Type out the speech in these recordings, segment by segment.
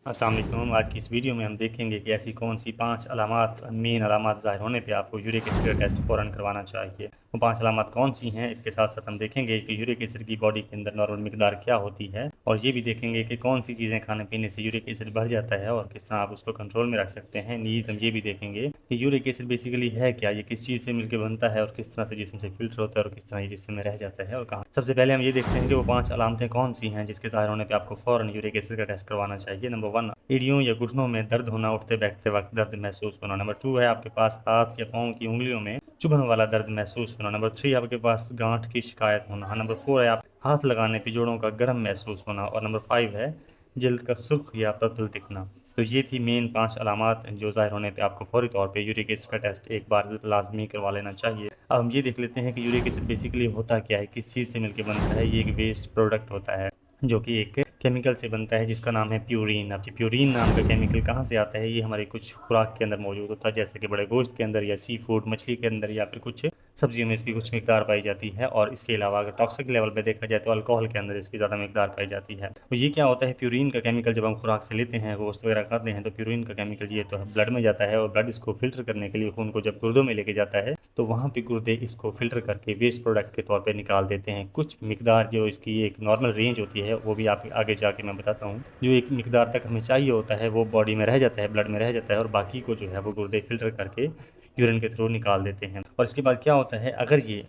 अस्सलाम वालेकुम। आज की इस वीडियो में हम देखेंगे कि ऐसी कौन सी 5 अलामात मेन अलामात ज़ाहिर होने पे आपको यूरिक एसिड का टेस्ट फ़ौरन करवाना चाहिए। वो 5 अलामात कौन सी हैं, इसके साथ साथ हम देखेंगे कि यूरिक एसिड की बॉडी के अंदर नॉर्मल मिकदार क्या होती है, और ये भी देखेंगे कि कौन सी चीज़ें खाने पीने से यूरिक एसिड बढ़ जाता है और किस तरह आप उसको कंट्रोल में रख सकते हैं। नीज़ हम ये भी देखेंगे कि यूरिक एसिड बेसिकली है क्या, ये किस चीज़ से मिलकर बनता है और किस तरह से जिस्म से फिल्टर होता है और किस तरह ये जिस्म में रह जाता है और कहाँ। सबसे पहले हम ये देखते हैं कि वो 5 अलामतें कौन सी हैं जिसके ज़ाहिर होने पर आपको फ़ौरन यूरिक एसिड का टेस्ट करवाना चाहिए। नंबर 1, एड़ियों या घुटनों में दर्द होना, उठते बैठते वक्त दर्द महसूस होना। नंबर 2 है आपके पास हाथ या पाँव की उंगलियों में चुभन वाला दर्द महसूस होना। नंबर 3 आपके पास गांठ की शिकायत होना। नंबर 4 है आप हाथ लगाने पे जोड़ों का गर्म महसूस होना। और नंबर 5 है जल्द का सुर्ख या पर्पल दिखना। तो ये थी मेन 5 अलामात जो ज़ाहिर होने पे आपको फौरी तौर पे यूरिक एसिड का टेस्ट एक बार लाजमी करवा लेना चाहिए। अब हम ये देख लेते हैं कि यूरिक एसिड बेसिकली होता क्या है, किस चीज़ से मिलकर बनता है। ये एक वेस्ट प्रोडक्ट होता है जो कि एक केमिकल से बनता है जिसका नाम है प्यूरीन। अब ये प्यूरीन नाम का केमिकल कहाँ से आता है, ये हमारे कुछ खुराक के अंदर मौजूद होता है, जैसे कि बड़े गोश्त के अंदर या सी फूड मछली के अंदर या फिर कुछ सब्जियों में इसकी कुछ मिकदार पाई जाती है। और इसके अलावा अगर टॉक्सिक लेवल पे देखा जाए तो अल्कोहल के अंदर इसकी ज़्यादा मिकदार पाई जाती है। तो ये क्या होता है, प्यूरीन का केमिकल जब हम खुराक से लेते हैं, गोश्त वगैरह खाते हैं, तो प्यूरीन का केमिकल ये तो ब्लड में जाता है और ब्लड इसको फिल्टर करने के लिए खून को जब गुर्दों में लेके जाता है तो वहाँ पे गुर्दे इसको फिल्टर करके वेस्ट प्रोडक्ट के तौर पे निकाल देते हैं। कुछ मिकदार जो इसकी एक नॉर्मल रेंज होती है वो भी आप आगे जाके मैं बताता हूँ। जो एक मिकदार तक हमें चाहिए होता है वो बॉडी में रह जाता है, ब्लड में रह जाता है, और बाकी को जो है वो गुर्दे फिल्टर करके यूरिन के थ्रू निकाल देते हैं। और इसके बाद क्या होता है, अगर ये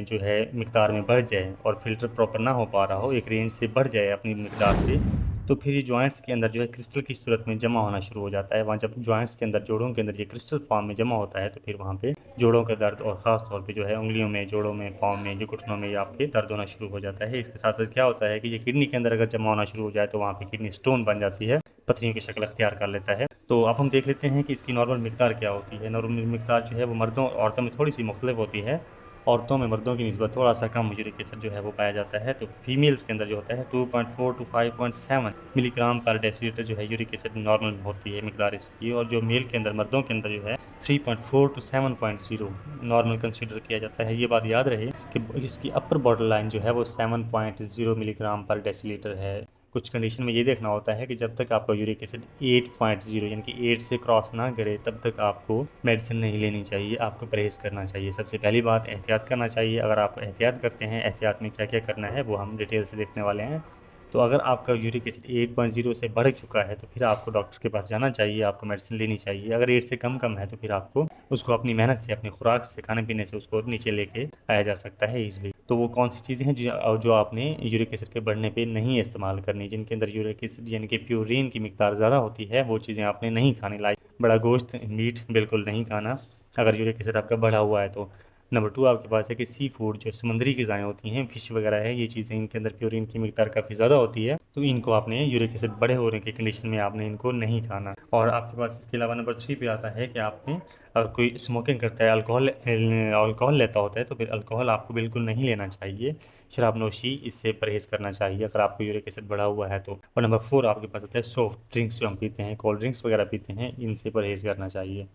जो है मिकदार में बढ़ जाए और फिल्टर प्रॉपर ना हो पा रहा हो, एक रेंज से बढ़ जाए अपनी मिकदार से, तो फिर ये जॉइंट्स के अंदर जो है क्रिस्टल की सूरत में जमा होना शुरू हो जाता है। वहाँ जब जॉइंट्स के अंदर, जोड़ों के अंदर ये क्रिस्टल फॉर्म में जमा होता है तो फिर वहाँ पे जोड़ों का दर्द और ख़ास तौर पे जो है उंगलियों में, जोड़ों में, पाँव में, जो घुटनों में, ये आपके दर्द होना शुरू हो जाता है। इसके साथ साथ क्या होता है कि ये किडनी के अंदर अगर जमा होना शुरू हो जाए तो वहाँ पे किडनी स्टोन बन जाती है, पथरियों की शक्ल अख्तियार कर लेता है। तो अब हम देख लेते हैं कि इसकी नॉर्मल मिकदार क्या होती है। नॉर्मल मिकदार जो है वो मर्दों और औरतों में थोड़ी सी मुख्तलिफ होती है। औरतों में मर्दों की निस्बत थोड़ा सा कम यूरिक एसिड जो है वो पाया जाता है। तो फीमेल्स के अंदर जो होता है 2.4 टू 5.7 मिलीग्राम पर डेसीलीटर जो है यूरिक एसिड नॉर्मल होती है मिकदार इसकी। और जो मेल के अंदर, मर्दों के अंदर जो है 3.4 टू 7.0 नॉर्मल कंसीडर किया जाता है। ये बात याद रहे कि इसकी अपर बॉर्डर लाइन जो है वो 7.0 मिलीग्राम पर डेसीलीटर है। कुछ कंडीशन में ये देखना होता है कि जब तक आपका यूरिक एसिड 8.0 यानी कि 8 से क्रॉस ना करे तब तक आपको मेडिसिन नहीं लेनी चाहिए, आपको परहेज़ करना चाहिए। सबसे पहली बात, एहतियात करना चाहिए। अगर आप एहतियात करते हैं, एहतियात में क्या क्या करना है वो हम डिटेल से देखने वाले हैं। तो अगर आपका यूरिक एसिड 8.0 से बढ़ चुका है तो फिर आपको डॉक्टर के पास जाना चाहिए, आपको मेडिसिन लेनी चाहिए। अगर 8 से कम है तो फिर आपको उसको अपनी मेहनत से, अपनी खुराक से, खाने पीने से उसको नीचे लेके आया जा सकता है ईजिली। तो वो कौन सी चीज़ें हैं जो आपने यूरिक एसिड के बढ़ने पे नहीं इस्तेमाल करनी, जिनके अंदर यूरिक एसिड यानी कि प्यूरीन की मिकदार ज़्यादा होती है, वो चीज़ें आपने नहीं खानी। लाइक बड़ा गोश्त, मीट बिल्कुल नहीं खाना अगर यूरिक एसिड आपका बढ़ा हुआ है तो। नंबर 2 आपके पास है कि सी फूड, जो समुद्री ग़िज़ाएँ होती हैं, फ़िश वगैरह है, ये चीज़ें, इनके अंदर प्यूरीन की मिकदार काफ़ी ज़्यादा होती है, तो इनको आपने यूरिक एसिड बढ़े होने की कंडीशन में आपने इनको नहीं खाना। और आपके पास इसके अलावा नंबर 3 पे आता है कि आपने, अगर कोई स्मोकिंग करता है, अल्कोहल लेता होता है तो फिर अल्कोहल आपको बिल्कुल नहीं लेना चाहिए। शराबनोशी, इससे परहेज़ करना चाहिए अगर आपको यूरिक एसिड बढ़ा हुआ है तो। और नंबर 4 आपके पास आता है सॉफ्ट ड्रिंक्स, जो हम पीते हैं, कोल्ड ड्रिंक्स वगैरह पीते हैं, इनसे परहेज़ करना चाहिए।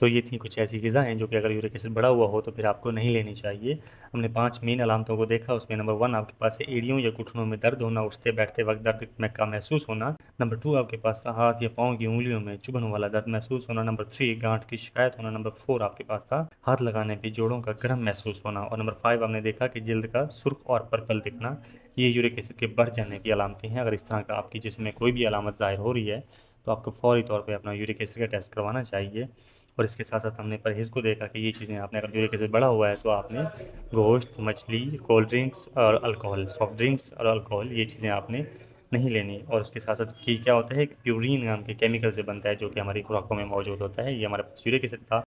तो ये थी कुछ ऐसी ग़िज़ा हैं जो कि अगर यूरिक एसिड बढ़ा हुआ हो तो फिर आपको नहीं लेनी चाहिए। हमने 5 मेन अलामतों को देखा, उसमें नंबर 1 आपके पास है एड़ियों या घुटनों में दर्द होना, उठते बैठते वक्त दर्द में का महसूस होना। नंबर 2 आपके पास था हाथ या पाँव की उंगलियों में चुभन वाला दर्द महसूस होना। नंबर 3 गांठ की शिकायत होना। नंबर 4 आपके पास था हाथ लगाने पर जोड़ों का गर्म महसूस होना। और नंबर 5 हमने देखा कि जल्द का सुर्ख और पर्पल दिखना। ये यूरिक एसिड के बढ़ जाने की अलामतें हैं। अगर इस तरह का आपकी जिस्म में कोई भी अलामत ज़ाहिर हो रही है तो आपको फ़ौरी तौर पे अपना यूरिक एसिड का टेस्ट करवाना चाहिए। और इसके साथ साथ हमने परहेज़ को देखा कि ये चीज़ें आपने, अगर यूरिक एसिड बढ़ा हुआ है तो आपने गोश्त, मछली, कोल्ड ड्रिंक्स और अल्कोहल, सॉफ्ट ड्रिंक्स और अल्कोहल, ये चीज़ें आपने नहीं लेनी। और इसके साथ साथ कि क्या होता है कि प्यूरीन नाम के केमिकल से बनता है जो कि हमारी खुराकों में मौजूद होता है। ये हमारे पास यूरिक एसिड था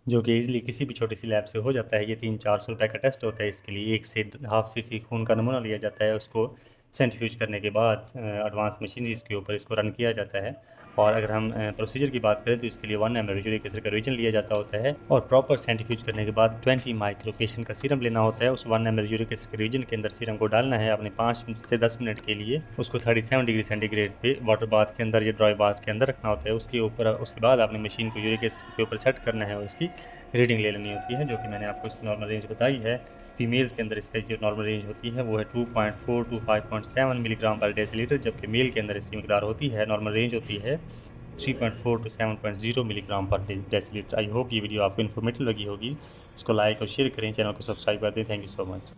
जो कि ईज़िली किसी भी छोटी सी लैब से हो जाता है। ये 300-400 रुपये का टेस्ट होता है। इसके लिए 1 से हाफ सीसी खून का नमूना लिया जाता है, उसको सेंट्रीफ्यूज करने के बाद एडवांस मशीनरीज़ के ऊपर इसको रन किया जाता है। और अगर हम प्रोसीजर की बात करें तो इसके लिए 1 ml यूरिक एसिड का रीजन लिया जाता होता है और प्रॉपर सेंट्रीफ्यूज करने के बाद 20 माइक्रो पेशेंट का सीरम लेना होता है। उस 1 ml यूरिक एसिड के रीजन के अंदर सीरम को डालना है आपने 5 से 10 मिनट के लिए, उसको 37 डिग्री सेंटीग्रेड पे वाटर बाथ के अंदर या ड्राई बाथ के अंदर रखना होता है। उसके बाद आपने मशीन को यूरिक एसिड के ऊपर सेट करना है और इसकी रीडिंग ले लेनी होती है, जो कि मैंने आपको इसकी नॉर्मल रेंज बताई है। फीमेल्स के अंदर इसका जो नॉर्मल रेंज होती है वो है 2.4 टू 5.7 मिलीग्राम पर डेसीलीटर, जबकि मेल के अंदर इसकी मकदार होती है, नॉर्मल रेंज होती है 3.4 टू 7.0 मिलीग्राम पर डेसीलीटर। आई होप ये वीडियो आपको इन्फॉर्मेटिव लगी होगी। इसको लाइक और शेयर करें, चैनल को सब्सक्राइब कर दें। Thank you so much.